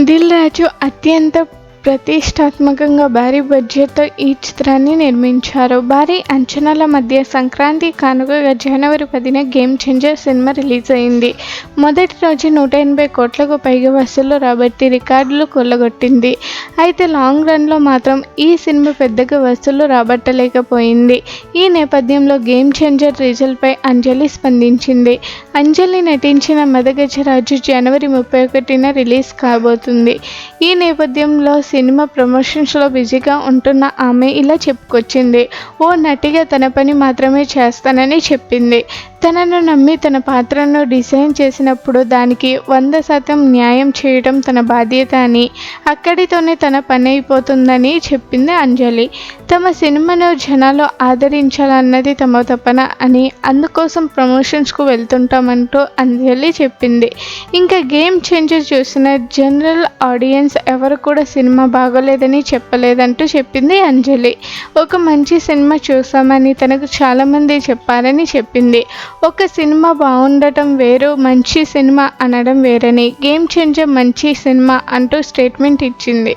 దిల్ రాజు అత్యంత ప్రతిష్టాత్మకంగా భారీ బడ్జెట్తో ఈ చిత్రాన్ని నిర్మించారు. భారీ అంచనాల మధ్య సంక్రాంతి కానుకగా జనవరి 10న గేమ్ చేంజర్ సినిమా రిలీజ్ అయింది. మొదటి రోజు 180 కోట్లకు పైగా వసూళ్లు రాబట్టి రికార్డులు కొల్లగొట్టింది. అయితే లాంగ్ రన్లో మాత్రం ఈ సినిమా పెద్దగా వసూళ్లు రాబట్టలేకపోయింది. ఈ నేపథ్యంలో గేమ్ చేంజర్ రిజల్ట్పై అంజలి స్పందించింది. అంజలి నటించిన మదగజరాజు జనవరి 31న రిలీజ్ కాబోతుంది. ఈ నేపథ్యంలో సినిమా ప్రమోషన్స్లో బిజీగా ఉంటున్న ఆమె ఇలా చెప్పుకొచ్చింది. ఓ నటిగా తన పని మాత్రమే చేస్తానని చెప్పింది. తనను నమ్మి తన పాత్రను డిజైన్ చేసినప్పుడు దానికి 100% న్యాయం చేయడం తన బాధ్యత అని, అక్కడితోనే తన పని అయిపోతుందని చెప్పింది అంజలి. తమ సినిమాను జనాలు ఆదరించాలన్నది తమ తపన అని, అందుకోసం ప్రమోషన్స్కు వెళ్తుంటామంటూ అంజలి చెప్పింది. ఇంకా గేమ్ చేంజర్ చూసిన జనరల్ ఆడియన్స్ ఎవరు కూడా సినిమా బాగోలేదని చెప్పలేదంటూ చెప్పింది అంజలి. ఒక మంచి సినిమా చూసామని తనకు చాలామంది చెప్పారని చెప్పింది. ఒక సినిమా బాగుండటం వేరు, మంచి సినిమా అనడం వేరని, గేమ్ చేంజర్ మంచి సినిమా అంటూ స్టేట్మెంట్ ఇచ్చింది.